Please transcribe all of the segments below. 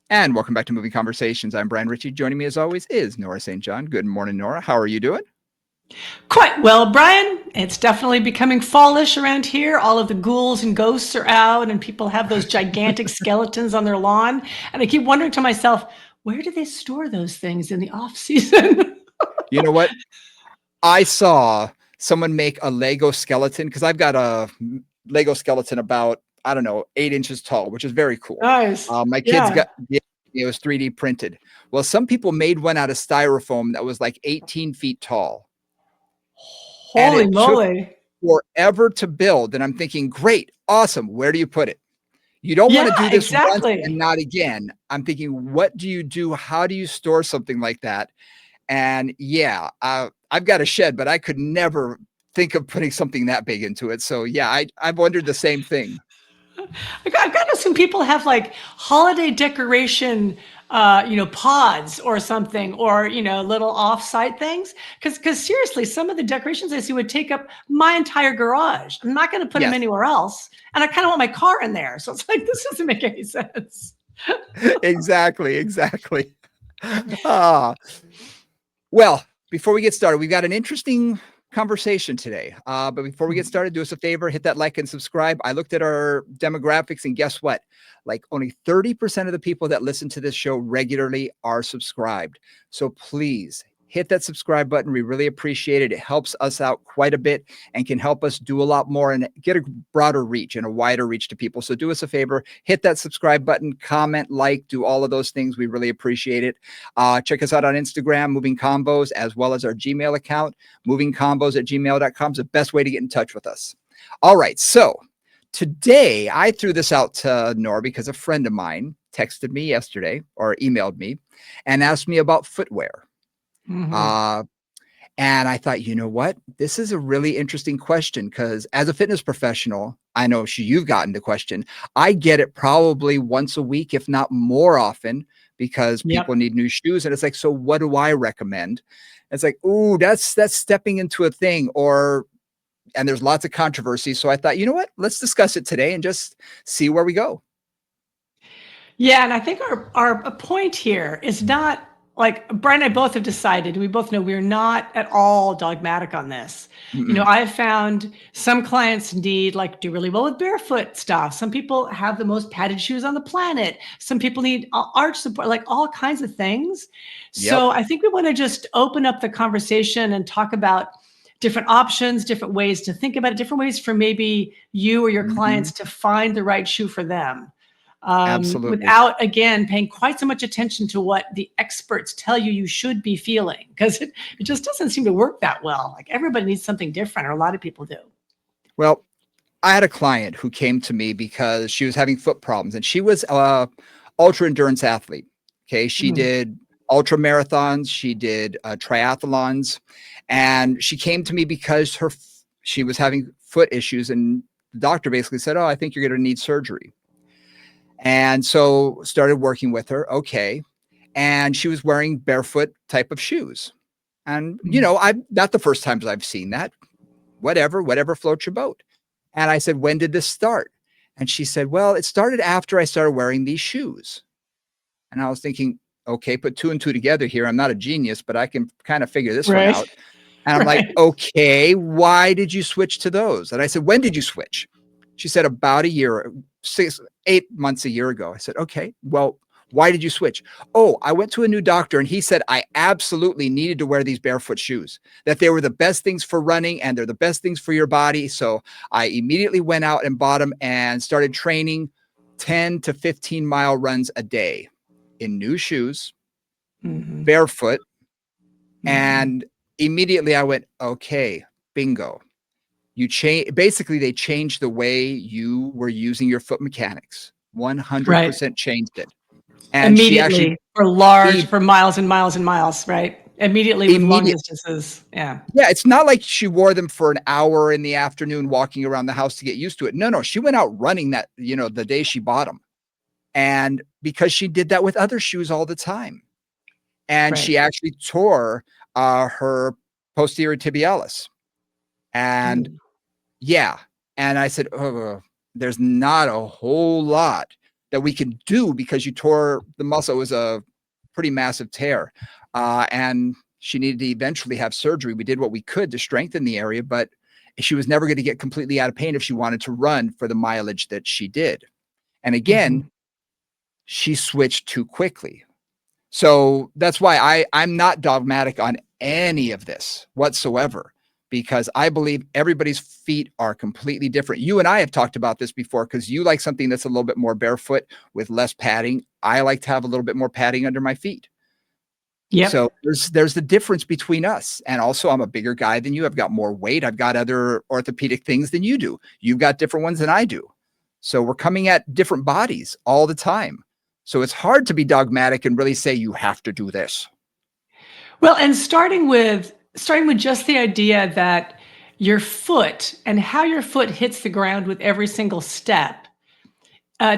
And welcome back to Moving Conversations. I'm Brian Ritchie. Joining me as always is Nora St. John. Good morning, Nora. How are you doing? Quite well, Brian. It's definitely becoming fallish around here. All of the ghouls and ghosts are out, and people have those gigantic skeletons on their lawn. And I keep wondering to myself, where do they store those things in the off season? You know what? I saw someone make a Lego skeleton because I've got a Lego skeleton about, I don't know, 8 inches tall, which is very cool. Nice. My kids Yeah. got it was 3D printed. Well, some people made one out of styrofoam that was like 18 feet tall, and Holy it took moly. forever to build. And I'm thinking, great, awesome. Where do you put it? You don't want to Yeah, do this once and exactly. not again. I'm thinking, what do you do? How do you store something like that? And yeah, I've got a shed, but I could never think of putting something that big into it. So yeah, I've wondered the same thing. I've got to assume people have like holiday decoration, pods or something, or little off-site things. Because seriously, some of the decorations I see would take up my entire garage. I'm not going to put them Yes, anywhere else, and I kind of want my car in there. So it's like this doesn't make any sense. exactly, exactly. Ah, well, before we get started, we've got an interesting conversation today. But before we get started, do us a favor, hit that like and subscribe. I looked at our demographics, and guess what? Like only 30% of the people that listen to this show regularly are subscribed. So please hit that subscribe button. We really appreciate it. It helps us out quite a bit and can help us do a lot more and get a broader reach and a wider reach to people. So do us a favor, hit that subscribe button, comment, like, do all of those things. We really appreciate it. Check us out on Instagram, Moving Combos, as well as our Gmail account, movingcombos@gmail.com is the best way to get in touch with us. All right. So today I threw this out to Nora because a friend of mine texted me yesterday or emailed me and asked me about footwear. Mhm. Uh, and I thought, you know what? This is a really interesting question because as a fitness professional, I know you've gotten the question. I get it probably once a week, if not more often, because people Yep. need new shoes. And it's like, so what do I recommend? It's like, ooh, that's stepping into a thing, and there's lots of controversy. So I thought, you know what? Let's discuss it today and just see where we go. Yeah, and I think our point here is not like Brian and I both have decided, we both know we're not at all dogmatic on this. Mm-mm. I have found some clients need like do really well with barefoot stuff. Some people have the most padded shoes on the planet. Some people need arch support, like all kinds of things. Yep. So I think we want to just open up the conversation and talk about different options, different ways to think about it, different ways for maybe you or your Hmm. clients to find the right shoe for them, Absolutely. without again paying quite so much attention to what the experts tell you you should be feeling, because it just doesn't seem to work that well. Like everybody needs something different, or a lot of people do. Well, I had a client who came to me because she was having foot problems and she was a ultra endurance athlete. Okay. She Mhm. did ultra marathons. She did triathlons, and she came to me because she was having foot issues, and the doctor basically said, oh, I think you're going to need surgery. And so started working with her. Okay. And she was wearing barefoot type of shoes. And, Mhm. I'm not the first times I've seen that. Whatever floats your boat. And I said, when did this start? And she said, well, it started after I started wearing these shoes. And I was thinking, okay, put two and two together here. I'm not a genius, but I can kind of figure this one Right. out. And I'm like, Right. okay, why did you switch to those? And I said, when did you switch? She said, about a year, 8 months, a year ago. I said, okay, well, why did you switch? Oh, I went to a new doctor and he said I absolutely needed to wear these barefoot shoes, that they were the best things for running and they're the best things for your body. So I immediately went out and bought them and started training 10 to 15-mile runs a day in new shoes, Mhm. barefoot. Mhm. And immediately I went, okay, bingo. You change, basically they changed the way you were using your foot mechanics. Right. 100% changed it. And she actually Immediately for large, e- for miles and miles and miles. Right. Immediately with long immediate. distances. Yeah. Yeah, it's not like she wore them for an hour in the afternoon walking around the house to get used to it. No, no, she went out running that, the day she bought them. And because she did that with other shoes all the time. And Right. she actually tore her posterior tibialis. And Mm. yeah. And I said, oh, there's not a whole lot that we can do because you tore the muscle. It was a pretty massive tear. And she needed to eventually have surgery. We did what we could to strengthen the area, but she was never going to get completely out of pain if she wanted to run for the mileage that she did. And again, she switched too quickly. So that's why I'm not dogmatic on any of this whatsoever, because I believe everybody's feet are completely different. You and I have talked about this before, because you like something that's a little bit more barefoot with less padding. I like to have a little bit more padding under my feet. Yep. So there's the difference between us. And also, I'm a bigger guy than you. I've got more weight. I've got other orthopedic things than you do. You've got different ones than I do. So we're coming at different bodies all the time. So it's hard to be dogmatic and really say you have to do this. Well, and starting with just the idea that your foot and how your foot hits the ground with every single step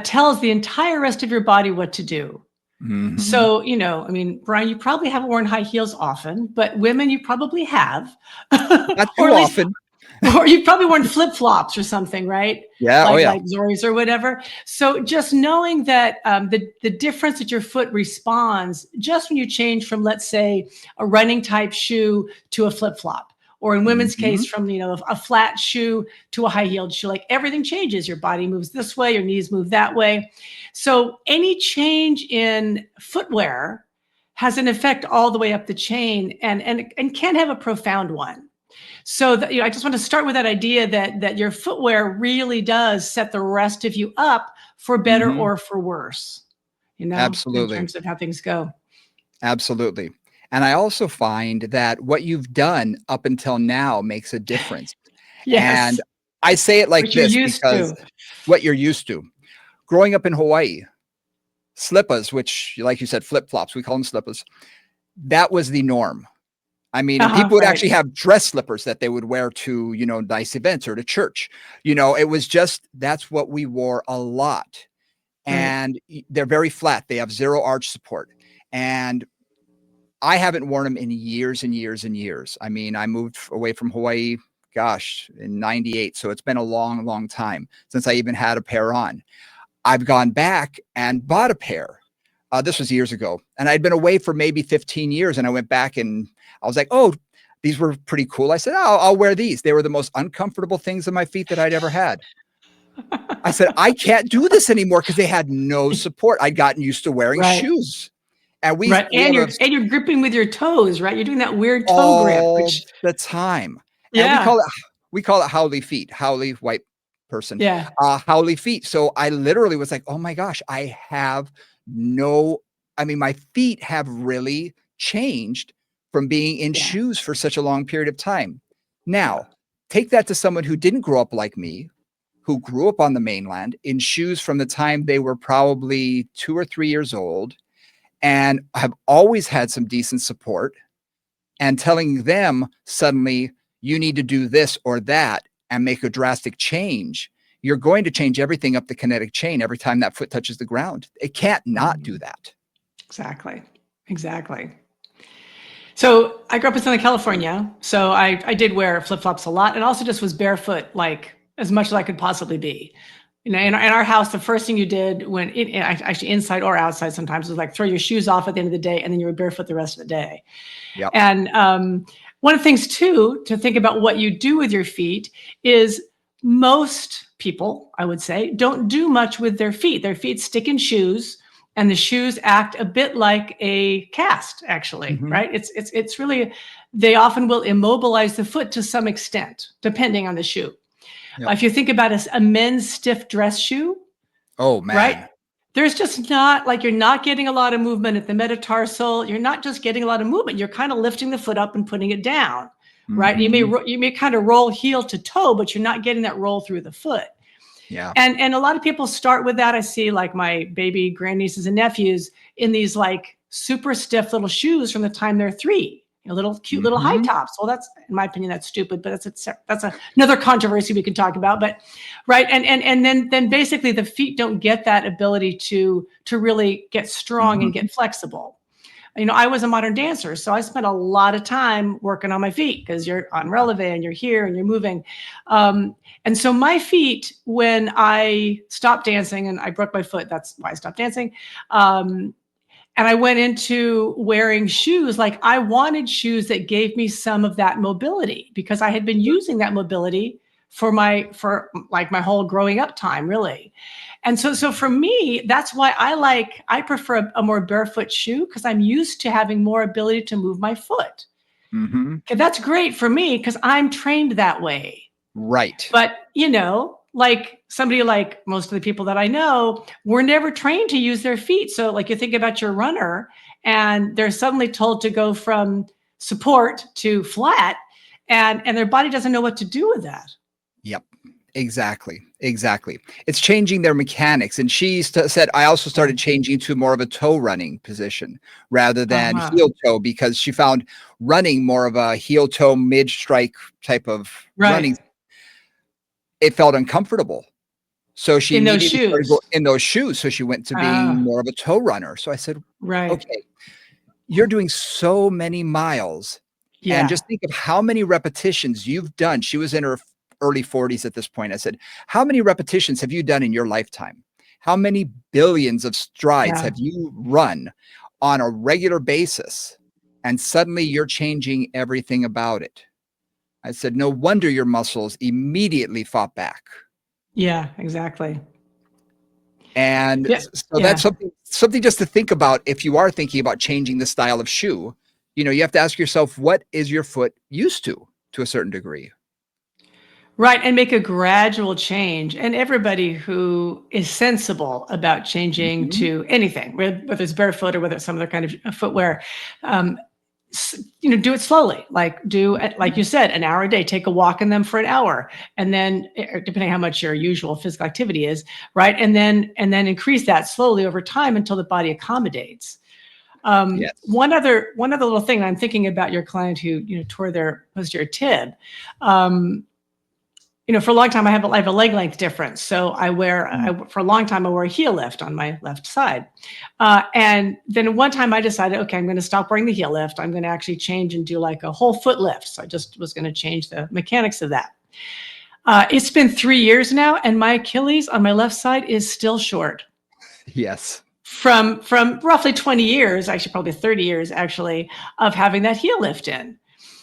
tells the entire rest of your body what to do. Mm-hmm. So, I mean, Brian, you probably haven't worn high heels often, but women, you probably have. Not too often. Or you've probably worn flip-flops or something, right? Yeah. Like Zori's or whatever. So just knowing that the difference that your foot responds just when you change from, let's say, a running type shoe to a flip-flop, or in women's case, from, a flat shoe to a high-heeled shoe, like everything changes. Your body moves this way, your knees move that way. So any change in footwear has an effect all the way up the chain and can have a profound one. So I just want to start with that idea that your footwear really does set the rest of you up for better or for worse, Absolutely. in terms of how things go. Absolutely. And I also find that what you've done up until now makes a difference. Yes. And I say it like this because what you're used to. Growing up in Hawaii, slippers, which, like you said, flip-flops, we call them slippers, that was the norm. I mean, and people would actually have dress slippers that they would wear to, nice events or to church. It was just, that's what we wore a lot. And they're very flat. They have zero arch support. And I haven't worn them in years and years and years. I mean, I moved away from Hawaii, gosh, in 98. So it's been a long, long time since I even had a pair on. I've gone back and bought a pair. This was years ago. And I'd been away for maybe 15 years. And I went back and I was like, oh, these were pretty cool. I said, oh, I'll wear these. They were the most uncomfortable things on my feet that I'd ever had. I said, I can't do this anymore because they had no support. I'd gotten used to wearing shoes. And you're gripping with your toes, right? You're doing that weird toe all grip. the time. Yeah. And we call it Howley feet. Howley, white person. Yeah. Howley feet. So I literally was like, oh my gosh, my feet have really changed from being in shoes for such a long period of time. Now, take that to someone who didn't grow up like me, who grew up on the mainland in shoes from the time they were probably 2 or 3 years old and have always had some decent support, and telling them suddenly you need to do this or that and make a drastic change. You're going to change everything up the kinetic chain every time that foot touches the ground. It can't not do that. Exactly. So I grew up in Southern California. So I did wear flip-flops a lot and also just was barefoot, like as much as I could possibly be. In our house, the first thing you did actually inside or outside sometimes was like throw your shoes off at the end of the day and then you were barefoot the rest of the day. Yep. And one of the things too, to think about what you do with your feet is most people, I would say, don't do much with their feet. Their feet stick in shoes and the shoes act a bit like a cast, actually, right? It's really, they often will immobilize the foot to some extent, depending on the shoe. Yep. If you think about a men's stiff dress shoe, oh man, right? There's just not, like, you're not getting a lot of movement at the metatarsal. You're not just getting a lot of movement. You're kind of lifting the foot up and putting it down, right? You may kind of roll heel to toe, but you're not getting that roll through the foot. Yeah. And a lot of people start with that. I see like my baby grandnieces and nephews in these like super stiff little shoes from the time they're 3. Little cute little high tops. Well, that's, in my opinion, that's stupid, but that's another controversy we can talk about. But right, and then basically the feet don't get that ability to really get strong and get flexible. I was a modern dancer, so I spent a lot of time working on my feet because you're on releve and you're here and you're moving. And so my feet, when I stopped dancing and I broke my foot, that's why I stopped dancing. And I went into wearing shoes. Like I wanted shoes that gave me some of that mobility because I had been using that mobility for my whole growing up time, really. And so for me, that's why I prefer a more barefoot shoe because I'm used to having more ability to move my foot. Mm-hmm. Okay, that's great for me because I'm trained that way. Right. But, like somebody like most of the people that I know were never trained to use their feet. So like you think about your runner and they're suddenly told to go from support to flat and their body doesn't know what to do with that. Yep. Exactly. It's changing their mechanics. And she said, I also started changing to more of a toe running position rather than heel toe because she found running more of a heel toe mid strike type of running. It felt uncomfortable. So she in those immediately shoes. in those shoes. So she went to being more of a toe runner. So I said, okay, you're doing so many miles. Yeah. And just think of how many repetitions you've done. She was in her early 40s at this point. I said, how many repetitions have you done in your lifetime? How many billions of strides have you run on a regular basis? And suddenly you're changing everything about it. I said, no wonder your muscles immediately fought back. Yeah, exactly. And so that's something just to think about. If you are thinking about changing the style of shoe, you have to ask yourself, what is your foot used to a certain degree? Right. And make a gradual change. And everybody who is sensible about changing to anything, whether it's barefoot or whether it's some other kind of footwear, do it slowly. Like like you said, an hour a day, take a walk in them for an hour. And then depending how much your usual physical activity is, right. And then increase that slowly over time until the body accommodates. One other little thing I'm thinking about your client who, tore their posterior tib. For a long time, I have a leg length difference. So for a long time, I wore a heel lift on my left side. And then one time I decided, okay, I'm going to stop wearing the heel lift. I'm going to actually change and do like a whole foot lift. So I just was going to change the mechanics of that. It's been 3 years now, and my Achilles on my left side is still short. Yes. From roughly 20 years, actually probably 30 years actually, of having that heel lift in.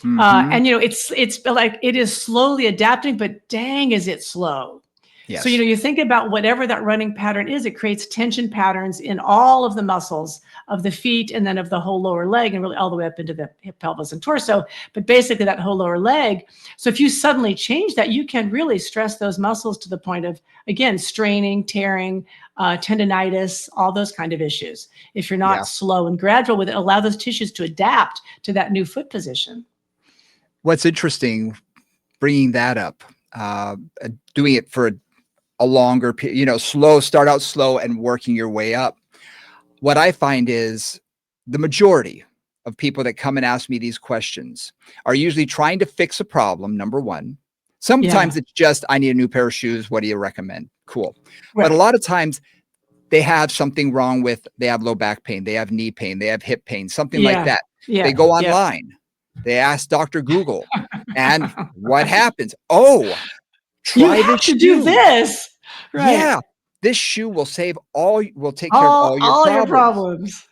And it's like it is slowly adapting, but dang, is it slow. Yes. So you think about whatever that running pattern is, it creates tension patterns in all of the muscles of the feet and then of the whole lower leg and really all the way up into the hip, pelvis, and torso. But basically that whole lower leg. So if you suddenly change that, you can really stress those muscles to the point of, again, straining, tearing, tendonitis, all those kind of issues. If you're not slow and gradual with it, allow those tissues to adapt to that new foot position. What's interesting, bringing that up, doing it for a longer period, start out slow and working your way up. What I find is the majority of people that come and ask me these questions are usually trying to fix a problem, number one. Sometimes it's just, I need a new pair of shoes. What do you recommend? Cool. Right. But a lot of times they have something wrong they have low back pain, they have knee pain, they have hip pain, something like that. They go online. They ask Dr. Google, and what happens? Oh, try you have this to shoe. Do this. Right. Yeah, this shoe will take care of all your problems.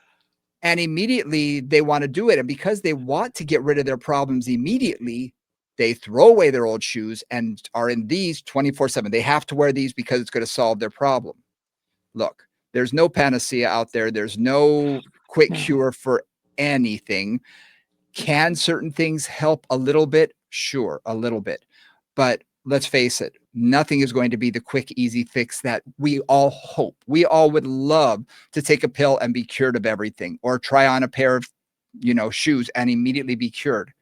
And immediately they want to do it. And because they want to get rid of their problems immediately, they throw away their old shoes and are in these 24/7. They have to wear these because it's going to solve their problem. Look, there's no panacea out there. There's no quick cure for anything. Can certain things help a little bit? Sure, a little bit. But let's face it, nothing is going to be the quick, easy fix that we all hope. We all would love to take a pill and be cured of everything, or try on a pair of, shoes and immediately be cured.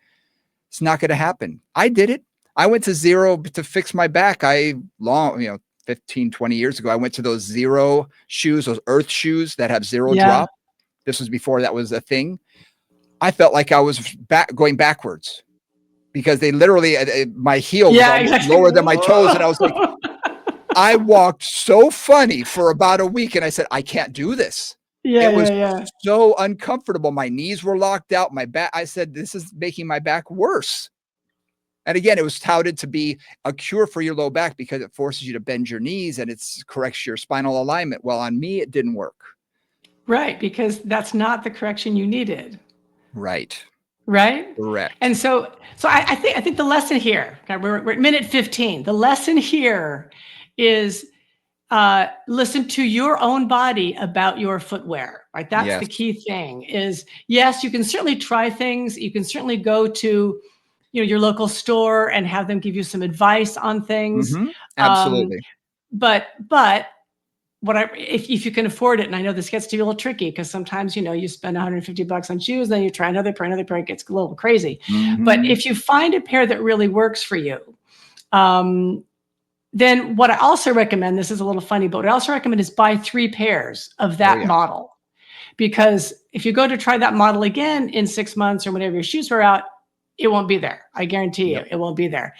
It's not going to happen. I did it. I went to Zero to fix my back. 15, 20 years ago, I went to those Zero shoes, those earth shoes that have zero drop. This was before that was a thing. I felt like I was going backwards because they literally, my heel was lower than my toes. And I was like, I walked so funny for about a week and I said, I can't do this. Yeah, It was yeah, yeah. so uncomfortable. My knees were locked out. My back, I said, this is making my back worse. And again, it was touted to be a cure for your low back because it forces you to bend your knees and it corrects your spinal alignment. Well, on me, it didn't work. Right, because that's not the correction you needed. Right. Right. Correct. And so I think the lesson here, okay, we're at minute 15. The lesson here is listen to your own body about your footwear, right? That's the Yes. key thing is, yes, you can certainly try things. You can certainly go to, your local store and have them give you some advice on things. Um, Absolutely. but if you can afford it, and I know this gets to be a little tricky because sometimes, you spend $150 on shoes, then you try another pair, it gets a little crazy. But if you find a pair that really works for you, then what I also recommend, this is a little funny, but what I also recommend is buy 3 pairs of Oh, that yeah. model. Because if you go to try that model again in 6 months or whenever your shoes wear out, it won't be there. I guarantee you, Yep. it won't be there.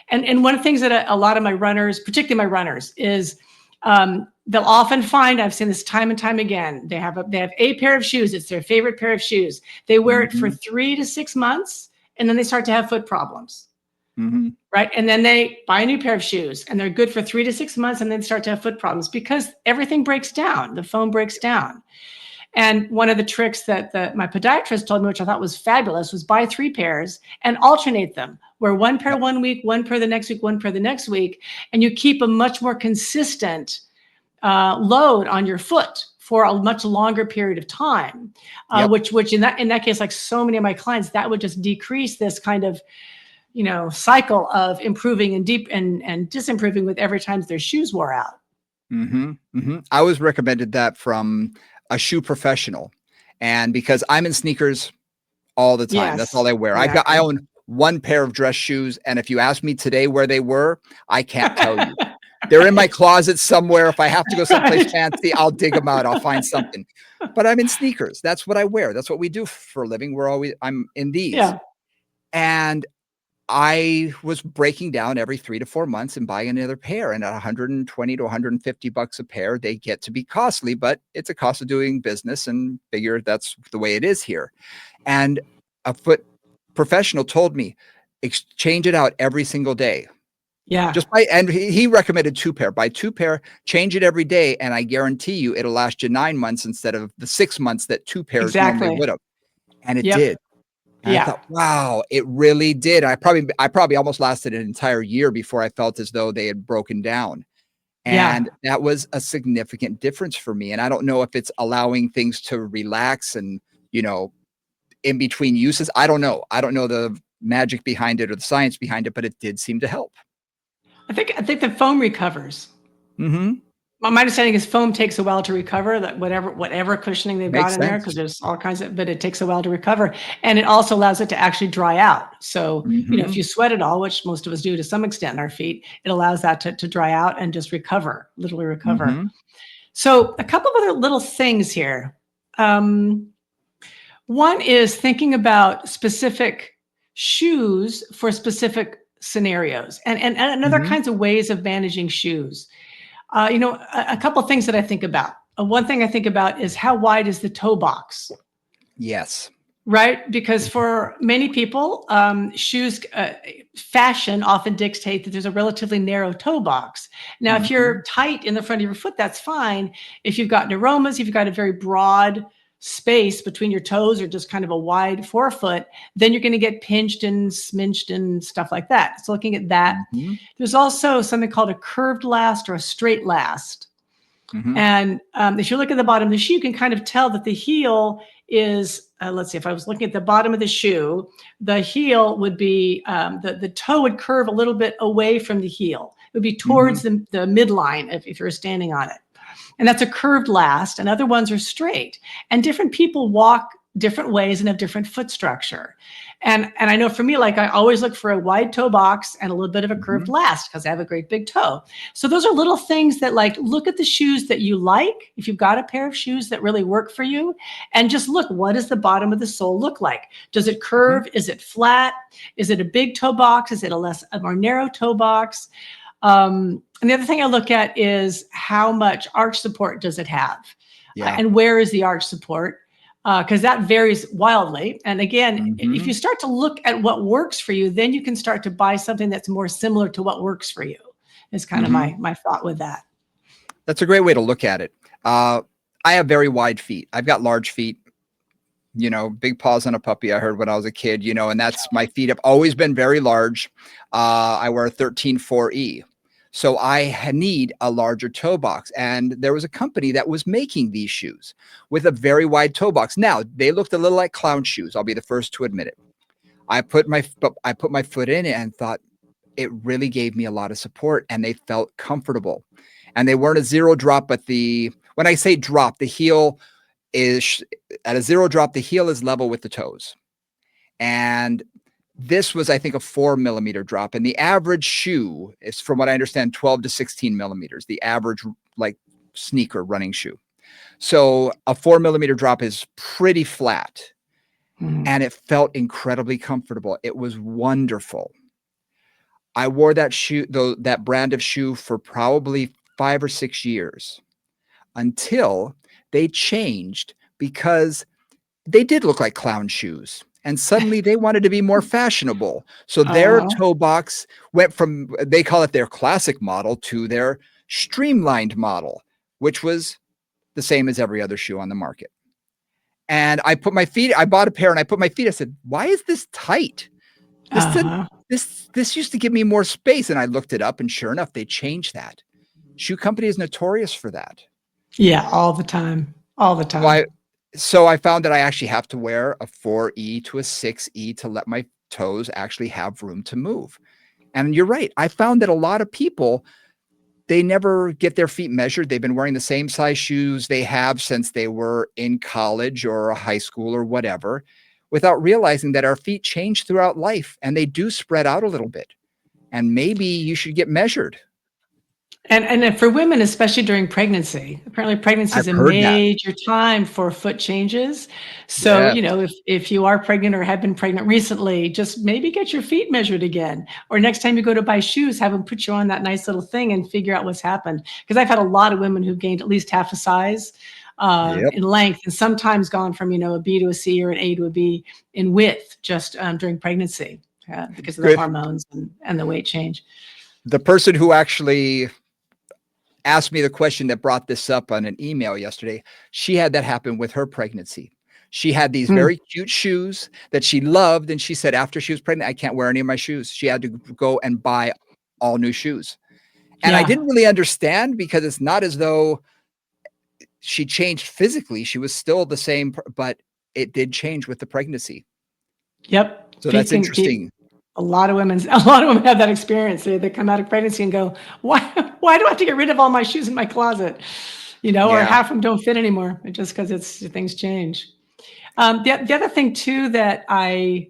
And one of the things that a lot of my runners, particularly my runners, is they'll often find, I've seen this time and time again, they have a pair of shoes. It's their favorite pair of shoes. They wear it for 3 to 6 months, and then they start to have foot problems. Right. And then they buy a new pair of shoes and they're good for 3 to 6 months and then start to have foot problems because everything breaks down. The foam breaks down. And one of the tricks that my podiatrist told me, which I thought was fabulous, was buy 3 pairs and alternate them. Wear one pair Yep. 1 week, one pair the next week, one pair the next week. And you keep a much more consistent load on your foot for a much longer period of time, Yep. which in that case, like so many of my clients, that would just decrease this kind of cycle of improving and disimproving with every time their shoes wore out. I was recommended that from a shoe professional. And because I'm in sneakers all the time, that's Yes, all I wear. I exactly. own 1 pair of dress shoes. And if you ask me today where they were, I can't tell you. They're in my closet somewhere. If I have to go someplace fancy, I'll dig them out. I'll find something. But I'm in sneakers. That's what I wear. That's what we do for a living. I'm in these. Yeah. And I was breaking down every 3 to 4 months and buying another pair. And at 120 to 150 bucks a pair, they get to be costly, but it's a cost of doing business and figure that's the way it is here. And a foot professional told me, exchange it out every single day. Yeah. And he recommended 2 pair. Buy 2 pair, change it every day, and I guarantee you it'll last you 9 months instead of the 6 months that 2 pairs normally Exactly. would have. And it Yep. did. And I Yeah. thought, wow, it really did. I probably almost lasted an entire year before I felt as though they had broken down. Yeah. And that was a significant difference for me. And I don't know if it's allowing things to relax and, in between uses. I don't know. I don't know the magic behind it or the science behind it, but it did seem to help. I think the foam recovers. My understanding is foam takes a while to recover, that whatever cushioning they've got Makes in there, sense. because there's all kinds of, but it takes a while to recover. And it also allows it to actually dry out. So, if you sweat it all, which most of us do to some extent in our feet, it allows that to dry out and just literally recover. So a couple of other little things here. One is thinking about specific shoes for specific scenarios and other kinds of ways of managing shoes. A couple of things that I think about. One thing I think about is how wide is the toe box? Yes. Right? Because for many people, shoes fashion often dictate that there's a relatively narrow toe box. Now, if you're tight in the front of your foot, that's fine. If you've got neuromas, if you've got a very broad space between your toes or just kind of a wide forefoot, then you're going to get pinched and sminched and stuff like that. So looking at that, there's also something called a curved last or a straight last. And if you look at the bottom of the shoe, you can kind of tell that the heel is, let's see, if I was looking at the bottom of the shoe, the heel would be, the toe would curve a little bit away from the heel. It would be towards the midline if you're standing on it. And that's a curved last, and other ones are straight. And different people walk different ways and have different foot structure. And I know for me, like I always look for a wide toe box and a little bit of a curved last because I have a great big toe. So those are little things that, like, look at the shoes that you like. If you've got a pair of shoes that really work for you, and just look, what does the bottom of the sole look like? Does it curve? Is it flat? Is it a big toe box? Is it a more narrow toe box? And the other thing I look at is how much arch support does it have? Yeah. And where is the arch support? Because that varies wildly. And again, if you start to look at what works for you, then you can start to buy something that's more similar to what works for you, is kind of my thought with that. That's a great way to look at it. I have very wide feet. I've got large feet, big paws on a puppy, I heard when I was a kid, and that's my feet have always been very large. I wear a 13.4E. So I need a larger toe box. And there was a company that was making these shoes with a very wide toe box. Now, they looked a little like clown shoes. I'll be the first to admit it. I put my foot in it and thought it really gave me a lot of support, and they felt comfortable. And they weren't a zero drop, but when I say drop, the heel is at a zero drop, the heel is level with the toes. And this was, I think, a 4 millimeter drop. And the average shoe is, from what I understand, 12 to 16 millimeters, the average like sneaker running shoe. So a 4 millimeter drop is pretty flat. And it felt incredibly comfortable. It was wonderful. I wore that shoe, though, that brand of shoe for probably 5 or 6 years until they changed, because they did look like clown shoes. And suddenly they wanted to be more fashionable. So their toe box went from, they call it their classic model, to their streamlined model, which was the same as every other shoe on the market. And I bought a pair and I put my feet, I said, why is this tight? This used to give me more space. And I looked it up, and sure enough, they changed that. Shoe company is notorious for that. Yeah, all the time. All the time. So I found that I actually have to wear a 4E to a 6E to let my toes actually have room to move. And you're right. I found that a lot of people, they never get their feet measured. They've been wearing the same size shoes they have since they were in college or high school or whatever, without realizing that our feet change throughout life, and they do spread out a little bit. And maybe you should get measured. And for women, especially during pregnancy, apparently pregnancy is a major time for foot changes. So, if you are pregnant or have been pregnant recently, just maybe get your feet measured again. Or next time you go to buy shoes, have them put you on that nice little thing and figure out what's happened. Because I've had a lot of women who've gained at least half a size in length, and sometimes gone from, a B to a C or an A to a B in width just during pregnancy because of the hormones and the weight change. The person who actually asked me the question that brought this up on an email yesterday, she had that happen with her pregnancy. She had these very cute shoes that she loved, and she said after she was pregnant, I can't wear any of my shoes. She had to go and buy all new shoes. And I didn't really understand, because it's not as though she changed physically. She was still the same, but it did change with the pregnancy. Yep. So that's interesting. A lot of women have that experience. They come out of pregnancy and go, why do I have to get rid of all my shoes in my closet? Or half of them don't fit anymore, just because things change. The other thing too that I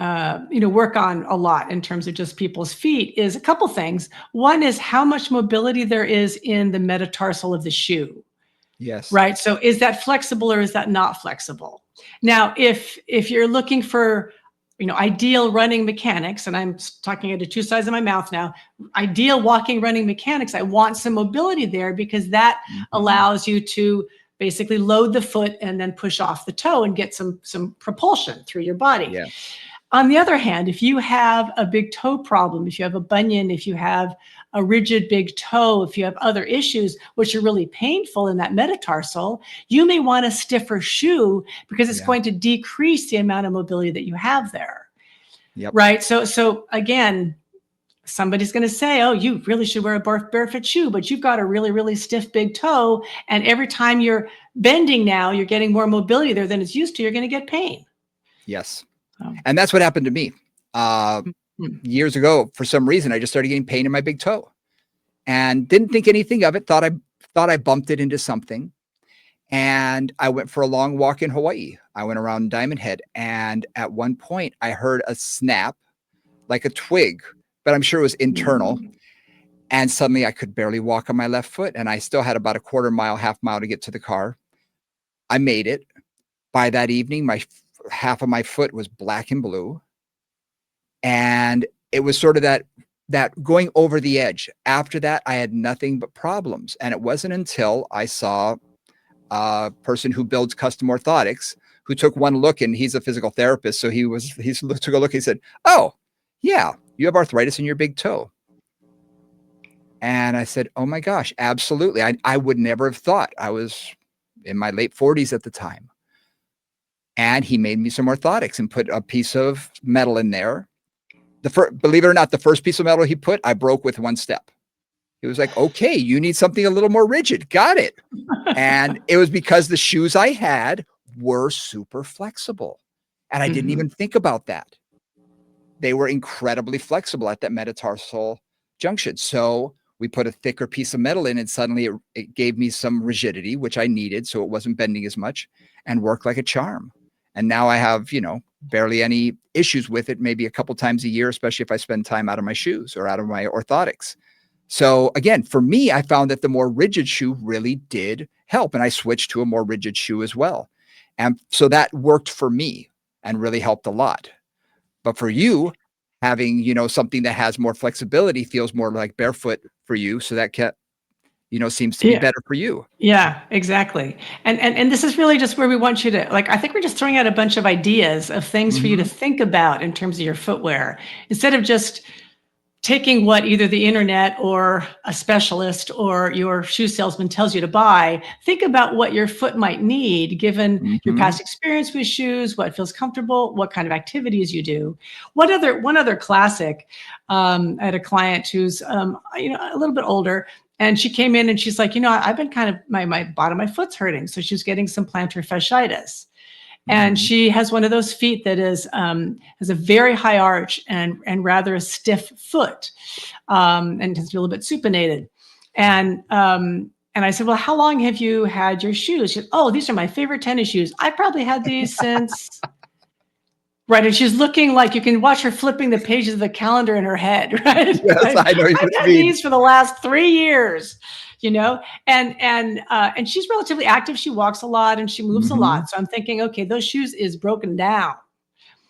work on a lot in terms of just people's feet is a couple things. One is how much mobility there is in the metatarsal of the shoe. Yes. Right. So is that flexible or is that not flexible? Now, if you're looking for ideal running mechanics, and I'm talking out of two sides of my mouth now, ideal walking, running mechanics, I want some mobility there, because that allows you to basically load the foot and then push off the toe and get some propulsion through your body. Yeah. On the other hand, if you have a big toe problem, if you have a bunion, if you have a rigid big toe, if you have other issues which are really painful in that metatarsal, you may want a stiffer shoe, because it's going to decrease the amount of mobility that you have there. Yep. Right. So again, somebody's going to say, oh, you really should wear a barefoot shoe, but you've got a really, really stiff big toe. And every time you're bending now, you're getting more mobility there than it's used to. You're going to get pain. Yes. And that's what happened to me. Years ago, for some reason, I just started getting pain in my big toe and didn't think anything of it. Thought I bumped it into something. And I went for a long walk in Hawaii. I went around Diamond Head. And at one point I heard a snap, like a twig, but I'm sure it was internal. And suddenly I could barely walk on my left foot. And I still had about a quarter mile, half mile to get to the car. I made it. By that evening, half of my foot was black and blue. And it was sort of that going over the edge. After that, I had nothing but problems. And it wasn't until I saw a person who builds custom orthotics, who took one look, and he's a physical therapist. So he took a look. He said, "Oh, yeah, you have arthritis in your big toe." And I said, "Oh my gosh, absolutely. I would never have thought." I was in my late 40s at the time. And he made me some orthotics and put a piece of metal in there. Believe it or not, the first piece of metal he put, I broke with one step. He was like, "Okay, you need something a little more rigid." Got it. And it was because the shoes I had were super flexible. And I didn't even think about that. They were incredibly flexible at that metatarsal junction. So we put a thicker piece of metal in, and suddenly it gave me some rigidity, which I needed. So it wasn't bending as much, and worked like a charm. And now I have, barely any issues with it, maybe a couple times a year, especially if I spend time out of my shoes or out of my orthotics. So again, for me, I found that the more rigid shoe really did help. And I switched to a more rigid shoe as well. And so that worked for me and really helped a lot. But for you, having, something that has more flexibility feels more like Barefoot for you. So that seems to be better for you. Yeah, exactly. And this is really just where we want you to, I think we're just throwing out a bunch of ideas of things for you to think about in terms of your footwear, instead of just taking what either the internet or a specialist or your shoe salesman tells you to buy. Think about what your foot might need, given your past experience with shoes, what feels comfortable, what kind of activities you do. One other classic, I had a client who's, a little bit older, and she came in and she's like, I've been kind of, my bottom of my foot's hurting. So she's getting some plantar fasciitis. And she has one of those feet that is has a very high arch and rather a stiff foot, and it's a little bit supinated. And I said, "Well, how long have you had your shoes?" She said, "Oh, these are my favorite tennis shoes. I probably had these since." Right, and she's looking like you can watch her flipping the pages of the calendar in her head, right? Yes, I know I've had these for the last 3 years, and she's relatively active. She walks a lot and she moves a lot. So I'm thinking, okay, those shoes is broken down.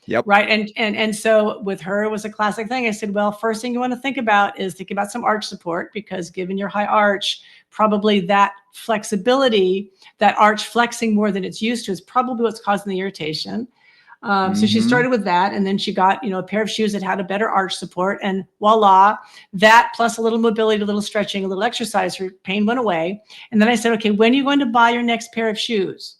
Yep. Right. And so with her, it was a classic thing. I said, well, first thing you want to think about is think about some arch support, because given your high arch, probably that flexibility, that arch flexing more than it's used to, is probably what's causing the irritation. So she started with that, and then she got, a pair of shoes that had a better arch support, and voila, that plus a little mobility, a little stretching, a little exercise, her pain went away. And then I said, okay, when are you going to buy your next pair of shoes?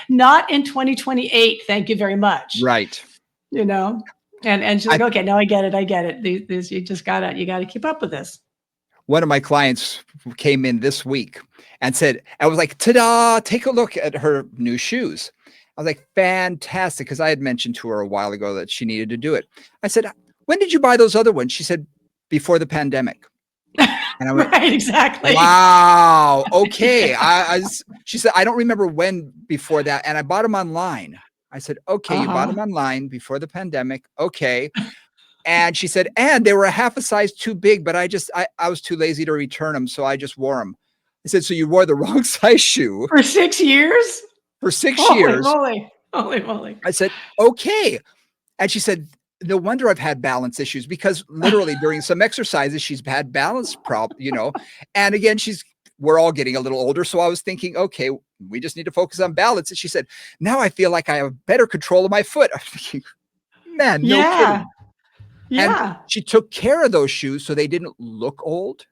Not in 2028. Thank you very much. Right. And she's like, okay, no, I get it. These you gotta keep up with this. One of my clients came in this week and said, I was like, ta-da, take a look at her new shoes. I was like, fantastic, because I had mentioned to her a while ago that she needed to do it. I said, when did you buy those other ones? She said, before the pandemic. And I went, right, exactly. Wow. Okay. She said, I don't remember when before that. And I bought them online. I said, okay, you bought them online before the pandemic. Okay. And she said, and they were a half a size too big, but I was too lazy to return them. So I just wore them. I said, so you wore the wrong size shoe for 6 years? For 6 years. Holy moly. I said, okay. And she said, no wonder I've had balance issues, because literally during some exercises, she's had balance problems, and again, we're all getting a little older. So I was thinking, okay, we just need to focus on balance. And she said, now I feel like I have better control of my foot. I'm thinking, man, no kidding. Yeah. And she took care of those shoes so they didn't look old.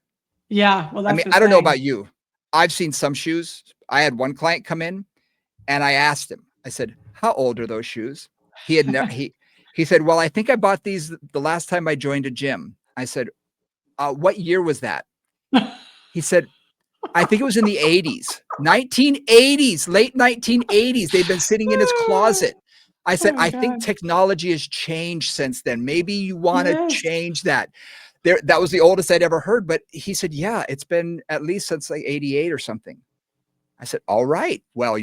Yeah. Well, that's I don't know about you. I've seen some shoes. I had one client come in, and I asked him, I said, how old are those shoes? He had never, he said, well, I think I bought these the last time I joined a gym. I said, what year was that? He said, I think it was in the 80s, 1980s, late 1980s. They've been sitting in his closet. I said, I think technology has changed since then. Maybe you want to change that. That was the oldest I'd ever heard. But he said, yeah, it's been at least since like 88 or something. I said, all right, well,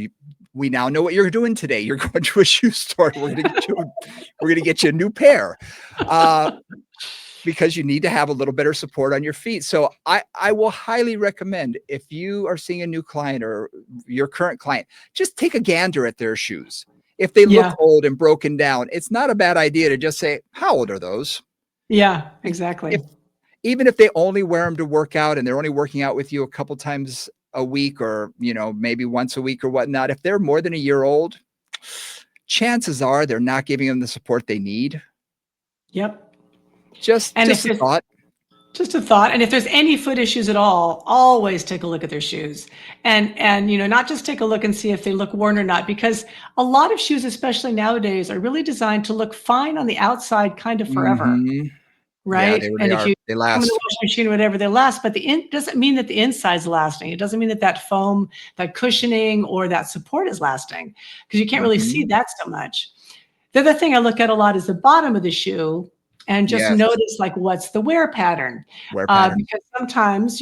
we now know what you're doing today. You're going to a shoe store. We're going to get you a new pair, because you need to have a little better support on your feet. So I will highly recommend, if you are seeing a new client or your current client, just take a gander at their shoes. If they look old and broken down, it's not a bad idea to just say, how old are those? Yeah, exactly. Even if they only wear them to work out and they're only working out with you a couple times a week or, maybe once a week or whatnot, if they're more than a year old, chances are they're not giving them the support they need. Yep. Just And if a thought. just a thought. And if there's any foot issues at all, always take a look at their shoes, and not just take a look and see if they look worn or not, because a lot of shoes, especially nowadays, are really designed to look fine on the outside kind of forever. Mhm. Yeah, Right? they And if are. you They put them in the last. washing machine or whatever, they last, but doesn't mean that the inside's lasting. It doesn't mean that that foam, that cushioning, or that support is lasting, because you can't really see Mhm. that so much. The other thing I look at a lot is the bottom of the shoe, and just Yes. notice, like, what's the wear pattern? Wear pattern. Because sometimes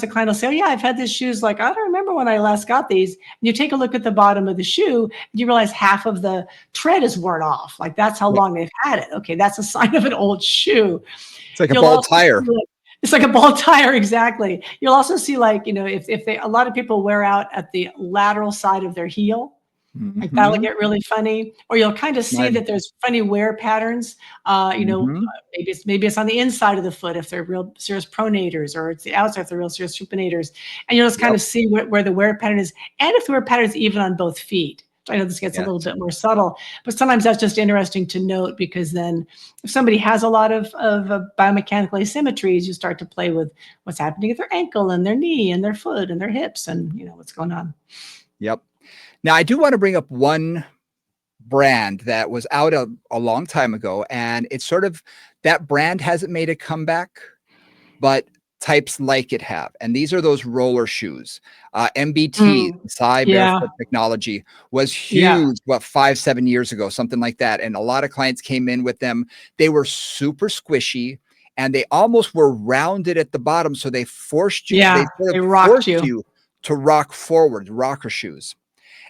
the client will say, "Oh yeah, I've had these shoes. Like, I don't remember when I last got these." And you take a look at the bottom of the shoe, and you realize half of the tread is worn off. Like, that's how Yep. long they've had it. Okay, that's a sign of an old shoe. It's like a You'll bald also tire. see, like, it's like a bald tire, exactly. You'll also see, like, if a lot of people wear out at the lateral side of their heel, like that'll Mhm. get really funny, or you'll kind of see My that there's funny wear patterns. Mhm. Maybe it's on the inside of the foot if they're real serious pronators, or it's the outside if they're real serious supinators, and you'll just kind Yep. of see where the wear pattern is, and if the wear pattern is even on both feet. I know this gets a Yes. little bit more subtle, but sometimes that's just interesting to note, because then if somebody has a lot of biomechanical asymmetries, you start to play with what's happening at their ankle and their knee and their foot and their hips, and what's going on. Yep. Now, I do wanna bring up one brand that was out a long time ago, and it's sort of that brand hasn't made a comeback, but types like it have, and these are those roller shoes. MBT, Mm. Psy Yeah. Barefoot technology was Yeah. huge, what, 5, 7 years ago, something like that, and a lot of clients came in with them. They were super squishy, and they almost were rounded at the bottom, so they Yeah. sort of They rocked forced you. you to rock forward, rocker shoes.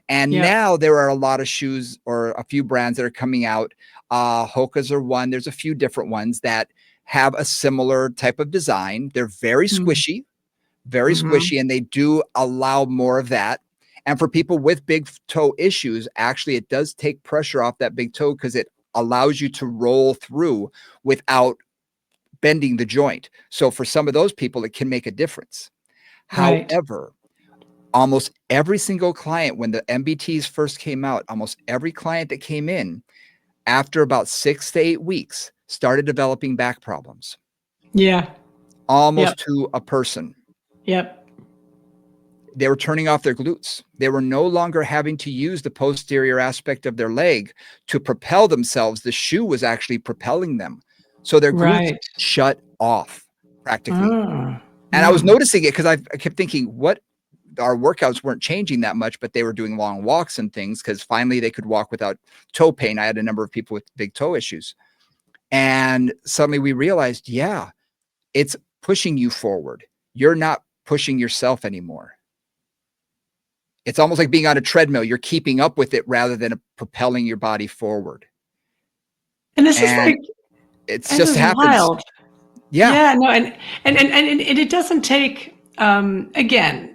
And Yep. now there are a lot of shoes or a few brands that are coming out. Hoka's are one. There's a few different ones that have a similar type of design. They're Mm. very Mhm. squishy, and they do allow more of that. And for people with big toe issues, actually, it does take pressure off that big toe because it allows you to roll through without bending the joint. So for some of those people, it can make a difference. Right. However, almost every single client, when the MBTs first came out, almost every client that came in after about 6 to 8 weeks started developing back problems, Yeah. Yep. almost to a person. Yep. They were turning off their glutes. They were no longer having to use the posterior aspect of their leg to propel themselves. The shoe was actually propelling them. So their glutes Right. shut off practically. Mm. And I was Mm. noticing it because I kept thinking, what our workouts weren't changing that much, but they were doing long walks and things because finally they could walk without toe pain. I had a number of people with big toe issues. And suddenly we realized, yeah, it's pushing you forward. You're not pushing yourself anymore. It's almost like being on a treadmill. You're keeping up with it rather than propelling your body forward. And this is And like, it's this just is happens. wild. Yeah. Yeah, no, and it doesn't take, again,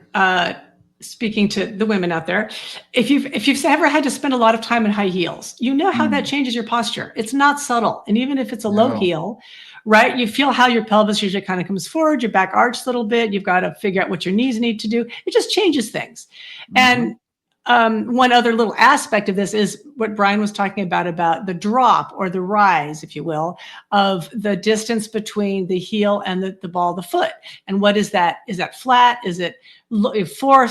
speaking to the women out there, if you've ever had to spend a lot of time in high heels, you know how that Mm, changes your posture. It's not subtle. And even if it's a low no. heel, right, you feel how your pelvis usually kind of comes forward, your back arched a little bit. You've got to figure out what your knees need to do. It just changes things. Mhm. And one other little aspect of this is what Brian was talking about the drop, or the rise, if you will, of the distance between the heel and the ball of the foot. And what is that? Is that flat? Is it 4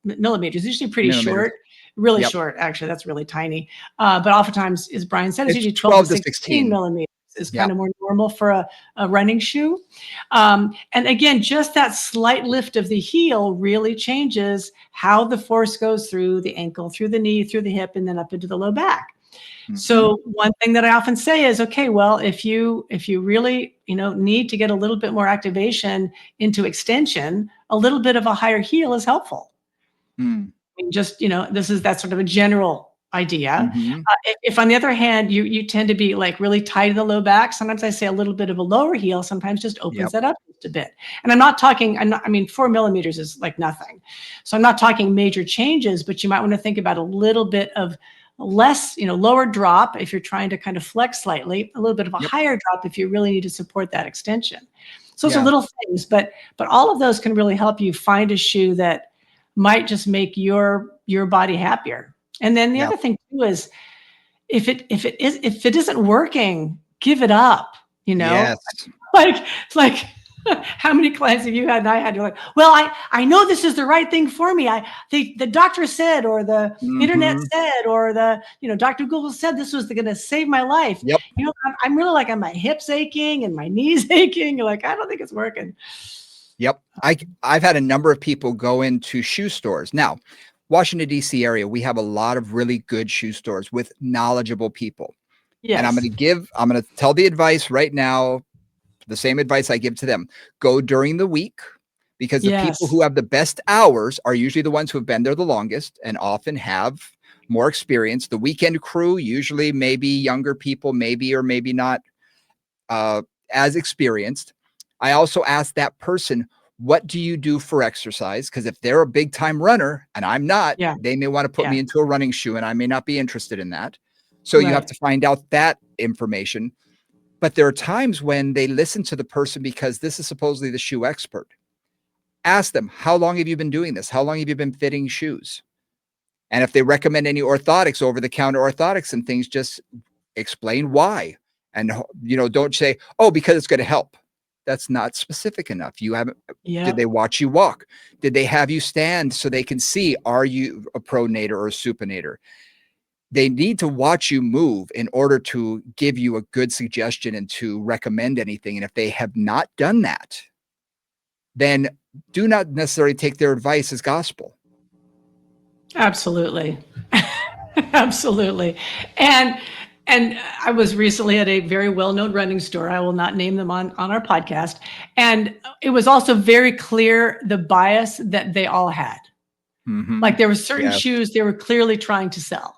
millimeters? Usually pretty Millimeters. short, really Yep. short. Actually, that's really tiny. But oftentimes, as Brian said, it's It's usually 12 to 12 to 16 16. millimeters is kind Yep. of more normal for a running shoe. And again, just that slight lift of the heel really changes how the force goes through the ankle, through the knee, through the hip, and then up into the low back. Mhm. So one thing that I often say is, okay, well, if you really, need to get a little bit more activation into extension, a little bit of a higher heel is helpful. Mm. I mean, just, that's sort of a general idea. Mhm. If on the other hand, you tend to be like really tight in the low back, sometimes I say a little bit of a lower heel sometimes just opens Yep. that up just a bit. And I mean, 4 millimeters is like nothing. So I'm not talking major changes, but you might want to think about a little bit of less, lower drop if you're trying to kind of flex slightly, a little bit of a Yep. higher drop if you really need to support that extension. So those are Yeah. little things, but all of those can really help you find a shoe that might just make your body happier. And then the Yeah. other thing too is if it isn't working, give it up, you know? Yes. Like how many clients have you had and I had? You're like, well, I know this is the right thing for me. The doctor said, or the internet Mhm. said, or Dr. Google said this was going to save my life. Yep. I'm really like, my hips aching and my knees aching. You're like, I don't think it's working. Yep. I've had a number of people go into shoe stores. Now, Washington, D.C. area, we have a lot of really good shoe stores with knowledgeable people. And Yes. I'm going to tell the advice right now, the same advice I give to them. Go during the week because the people Yes. who have the best hours are usually the ones who have been there the longest and often have more experience. The weekend crew, usually maybe younger people, maybe or maybe not as experienced. I also ask that person, what do you do for exercise? Because if they're a big time runner and I'm not, Yeah. they may want to put Yeah. me into a running shoe and I may not be interested in that. So you have Right. to find out that information. But there are times when they listen to the person because this is supposedly the shoe expert. Ask them, how long have you been doing this? How long have you been fitting shoes? And if they recommend any orthotics, over the counter orthotics and things, just explain why. And, don't say, oh, because it's going to help. That's not specific enough. You haven't, did Yep. they watch you walk? Did they have you stand so they can see, are you a pronator or a supinator? They need to watch you move in order to give you a good suggestion and to recommend anything. And if they have not done that, then do not necessarily take their advice as gospel. Absolutely. Absolutely. And I was recently at a very well-known running store. I will not name them on our podcast. And it was also very clear the bias that they all had. Like there were certain Yes. shoes they were clearly trying to sell.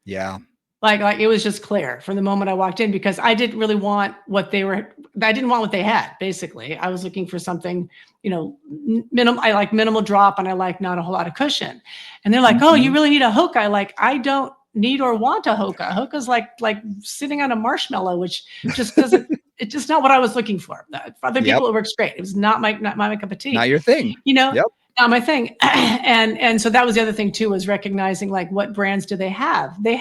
Yeah. Like it was just clear from the moment I walked in because I didn't really want what they were. I didn't want what they had. Basically, I was looking for something, minimal. I like minimal drop, and I like not a whole lot of cushion. And they're like, "Oh, you really need a Hoka?" I don't need or want a Hoka. Hoka's like sitting on a marshmallow, which just doesn't. It's just not what I was looking for. For other people, it works great. It was not my cup of tea. Not your thing. Yep. Not my thing. And so that was the other thing too, was recognizing like what brands do they have? They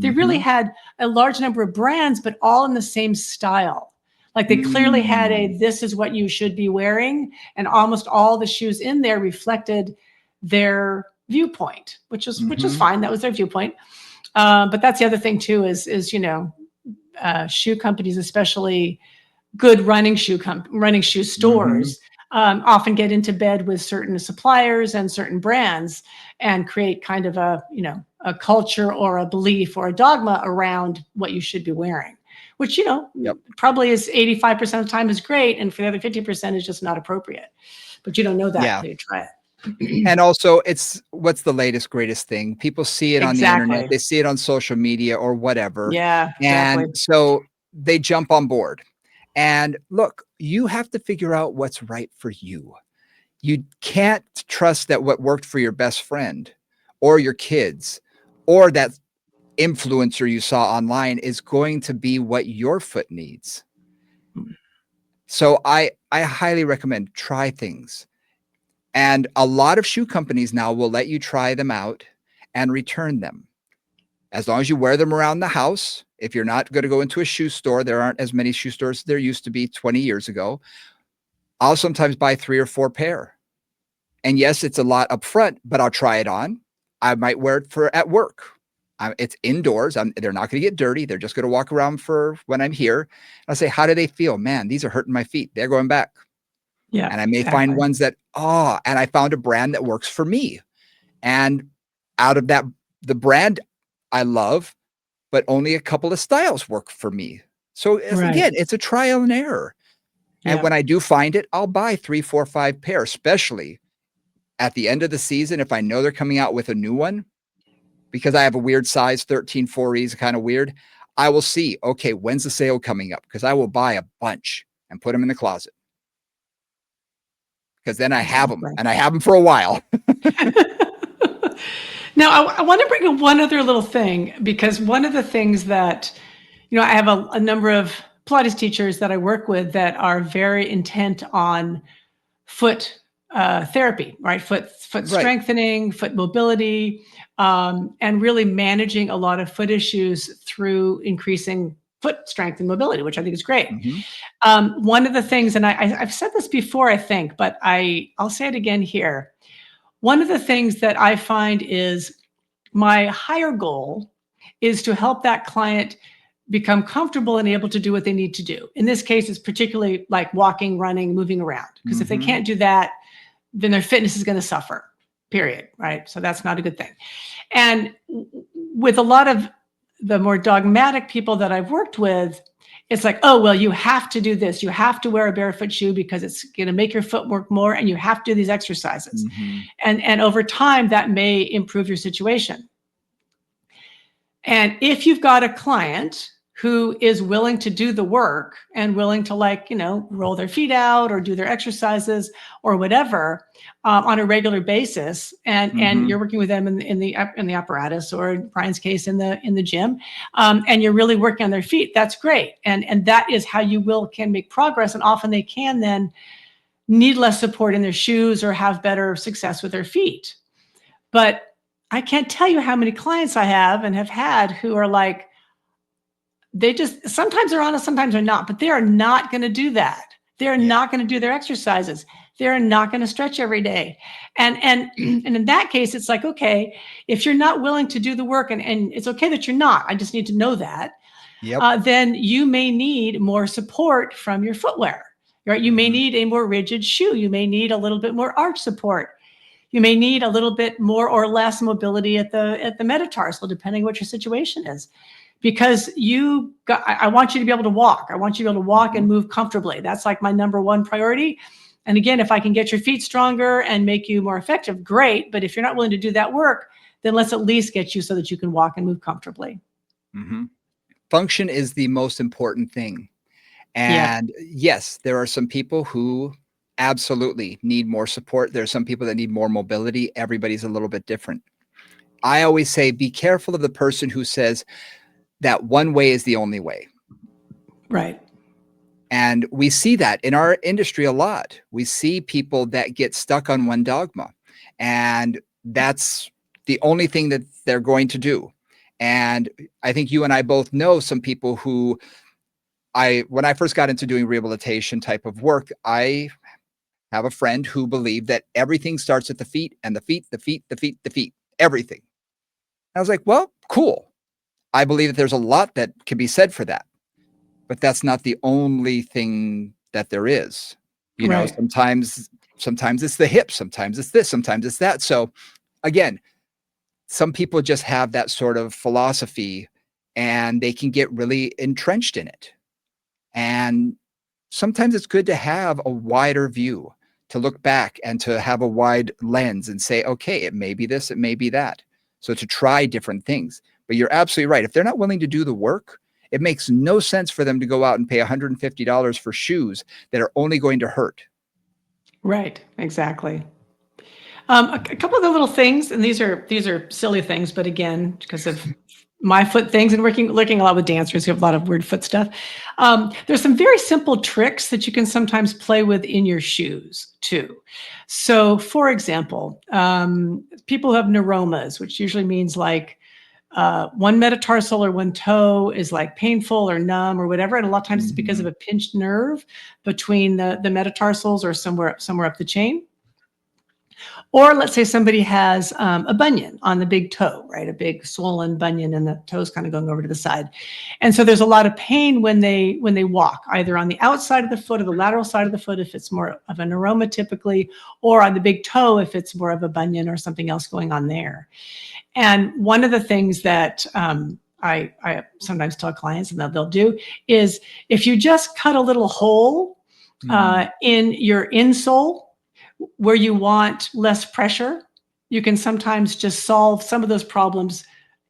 really had a large number of brands, but all in the same style. Like they clearly had this is what you should be wearing. And almost all the shoes in there reflected their viewpoint, which is fine. That was their viewpoint. But that's the other thing too, is shoe companies, especially good running shoe stores, often get into bed with certain suppliers and certain brands and create kind of a culture or a belief or a dogma around what you should be wearing, which, probably is 85% of the time is great. And for the other 50% is just not appropriate, but you don't know that until you try it. And also it's what's the latest, greatest thing. People see it on the internet. They see it on social media or whatever. Yeah, exactly. And so they jump on board. And look, you have to figure out what's right for you. You can't trust that what worked for your best friend or your kids or that influencer you saw online is going to be what your foot needs. So I highly recommend try things. And a lot of shoe companies now will let you try them out and return them. As long as you wear them around the house. If you're not going to go into a shoe store, there aren't as many shoe stores as there used to be 20 years ago. I'll sometimes buy 3 or 4 pair. And yes, it's a lot up front, but I'll try it on. I might wear it for at work. It's indoors. They're not going to get dirty. They're just going to walk around for when I'm here. I'll say, how do they feel? Man, these are hurting my feet. They're going back. Yeah. And I may find ones that, and I found a brand that works for me. And out of that, the brand I love, but only a couple of styles work for me. So again, it's a trial and error. And when I do find it, I'll buy 3, 4, 5 pair, especially at the end of the season. If I know they're coming out with a new one, because I have a weird size, 13 4Es, kind of weird. I will see, okay, when's the sale coming up? Because I will buy a bunch and put them in the closet. Because then I have them and I have them for a while. Now, I want to bring in one other little thing, because one of the things that, I have a number of Pilates teachers that I work with that are very intent on foot therapy, right? Foot Right. strengthening, foot mobility, and really managing a lot of foot issues through increasing foot strength and mobility, which I think is great. One of the things, and I've said this before, I think, but I'll say it again here. One of the things that I find is my higher goal is to help that client become comfortable and able to do what they need to do. In this case, it's particularly like walking, running, moving around. Because if they can't do that, then their fitness is going to suffer, period, right? So that's not a good thing. And with a lot of the more dogmatic people that I've worked with, it's like, oh, well, you have to do this. You have to wear a barefoot shoe because it's going to make your foot work more, and you have to do these exercises. And over time, that may improve your situation. And if you've got a client who is willing to do the work and willing to, like, roll their feet out or do their exercises or whatever on a regular basis, and you're working with them in the apparatus, or in Brian's case in the gym, and you're really working on their feet, that's great. And that is how you can make progress. And often they can then need less support in their shoes or have better success with their feet. But I can't tell you how many clients I have and have had who are like, they just, sometimes they're honest, sometimes they're not, but they are not going to do that. They're not going to do their exercises. They're not going to stretch every day. And in that case, it's like, okay, if you're not willing to do the work, and it's okay that you're not, I just need to know that, then you may need more support from your footwear, right? You may need a more rigid shoe. You may need a little bit more arch support. You may need a little bit more or less mobility at the metatarsal, depending what your situation is. Because I want you to be able to walk. I want you to be able to walk and move comfortably. That's like my number one priority. And again, if I can get your feet stronger and make you more effective, great. But if you're not willing to do that work, then let's at least get you so that you can walk and move comfortably. Function is the most important thing. And yes, there are some people who absolutely need more support. There are some people that need more mobility. Everybody's a little bit different. I always say, be careful of the person who says that one way is the only way. Right. And we see that in our industry a lot. We see people that get stuck on one dogma, and that's the only thing that they're going to do. And I think you and I both know some people who when I first got into doing rehabilitation type of work, I have a friend who believed that everything starts at the feet, and the feet, everything. I was like, well, cool. I believe that there's a lot that can be said for that, but that's not the only thing that there is. Sometimes it's the hips, sometimes it's this, sometimes it's that. So again, some people just have that sort of philosophy and they can get really entrenched in it. And sometimes it's good to have a wider view, to look back and to have a wide lens and say, okay, it may be this, it may be that. So to try different things. But you're absolutely right. If they're not willing to do the work, it makes no sense for them to go out and pay $150 for shoes that are only going to hurt. Right. Exactly. A couple of the little things, and these are silly things, but again, because of my foot things and working a lot with dancers who have a lot of weird foot stuff. There's some very simple tricks that you can sometimes play with in your shoes too. So for example, people who have neuromas, which usually means like one metatarsal or one toe is like painful or numb or whatever. And a lot of times it's because of a pinched nerve between the metatarsals or somewhere up the chain. Or let's say somebody has a bunion on the big toe, right? A big swollen bunion and the toe's kind of going over to the side. And so there's a lot of pain when they walk, either on the outside of the foot or the lateral side of the foot if it's more of a neuroma typically, or on the big toe if it's more of a bunion or something else going on there. And one of the things that I sometimes tell clients and that they'll do is if you just cut a little hole in your insole where you want less pressure, you can sometimes just solve some of those problems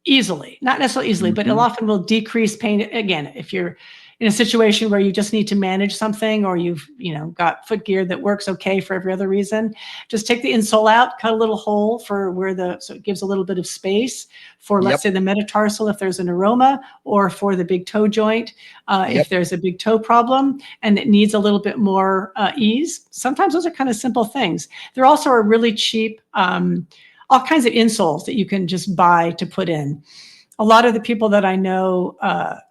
easily. Not necessarily easily, but it often will decrease pain. Again, if you're in a situation where you just need to manage something, or you've, got foot gear that works okay for every other reason, just take the insole out, cut a little hole for so it gives a little bit of space for, let's say, the metatarsal if there's an aroma, or for the big toe joint if there's a big toe problem and it needs a little bit more ease. Sometimes those are kind of simple things. There also are really cheap, all kinds of insoles that you can just buy to put in. A lot of the people that I know,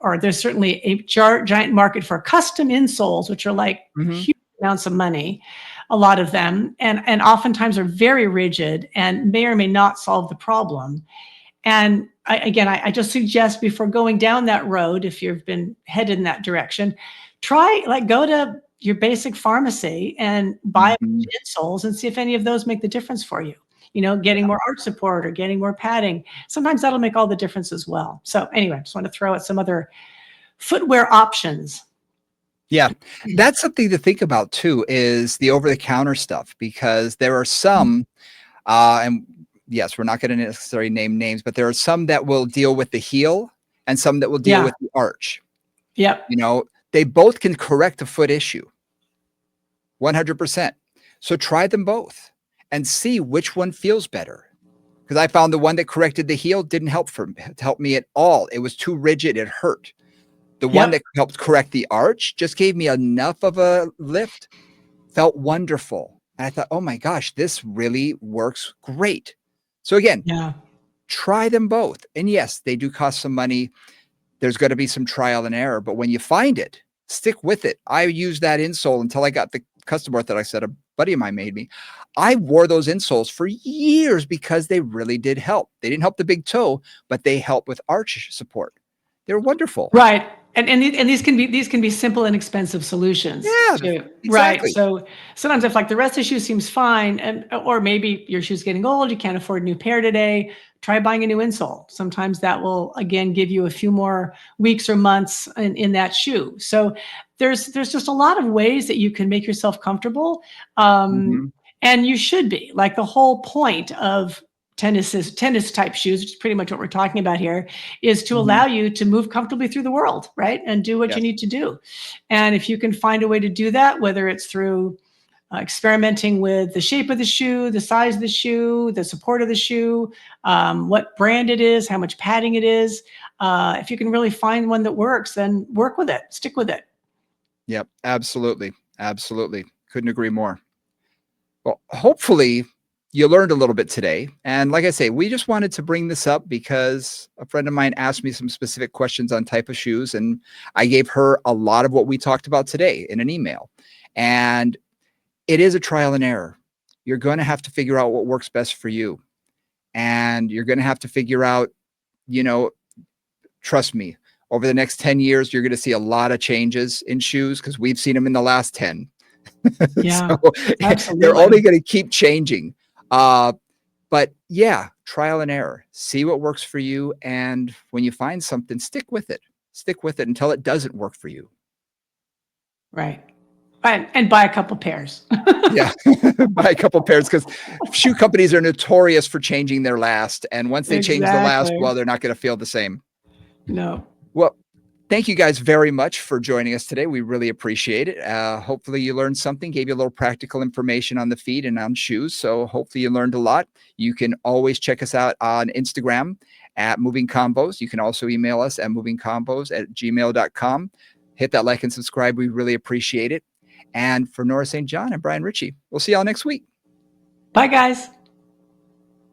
or there's certainly a giant market for custom insoles, which are like huge amounts of money, a lot of them, and oftentimes are very rigid and may or may not solve the problem. And I just suggest, before going down that road, if you've been headed in that direction, go to your basic pharmacy and buy insoles and see if any of those make the difference for you. Getting more arch support or getting more padding. Sometimes that'll make all the difference as well. So anyway, I just want to throw out some other footwear options. Yeah, that's something to think about too, is the over-the-counter stuff, because there are some, and yes, we're not going to necessarily name names, but there are some that will deal with the heel and some that will deal with the arch. Yep. They both can correct a foot issue 100%. So try them both and see which one feels better. Because I found the one that corrected the heel didn't help me at all. It was too rigid. It hurt. The one that helped correct the arch just gave me enough of a lift, felt wonderful. And I thought, oh my gosh, this really works great. So again, try them both. And yes, they do cost some money. There's going to be some trial and error, but when you find it, stick with it. I used that insole until I got the custom orthotics that a buddy of mine made me. I wore those insoles for years because they really did help. They didn't help the big toe, but they help with arch support. They're wonderful. Right. And these can be simple and inexpensive solutions. Yeah, too. exactly. Right. So sometimes if like the rest of the shoe seems fine, or maybe your shoe's getting old, you can't afford a new pair today, try buying a new insole. Sometimes that will, again, give you a few more weeks or months in that shoe. So there's just a lot of ways that you can make yourself comfortable. And you should be. Like, the whole point of tennis type shoes, which is pretty much what we're talking about here, is to allow you to move comfortably through the world, right? And do what you need to do. And if you can find a way to do that, whether it's through experimenting with the shape of the shoe, the size of the shoe, the support of the shoe, what brand it is, how much padding it is, if you can really find one that works, then work with it, stick with it. Yep, absolutely. Absolutely. Couldn't agree more. Well, hopefully you learned a little bit today. And like I say, we just wanted to bring this up because a friend of mine asked me some specific questions on type of shoes, and I gave her a lot of what we talked about today in an email. And it is a trial and error. You're going to have to figure out what works best for you. And you're going to have to figure out, trust me, over the next 10 years, you're going to see a lot of changes in shoes, because we've seen them in the last 10. Yeah, so absolutely. They're only going to keep changing. But yeah, trial and error. See what works for you. And when you find something, stick with it. Stick with it until it doesn't work for you. Right. And buy a couple pairs. Yeah, buy a couple pairs, because shoe companies are notorious for changing their last. And once they change the last, well, they're not going to feel the same. No. Well, thank you guys very much for joining us today. We really appreciate it. Hopefully you learned something, gave you a little practical information on the feet and on shoes. So hopefully you learned a lot. You can always check us out on Instagram at Moving Combos. You can also email us at movingcombos@gmail.com. Hit that like and subscribe. We really appreciate it. And for Nora St. John and Brian Ritchie, we'll see y'all next week. Bye, guys.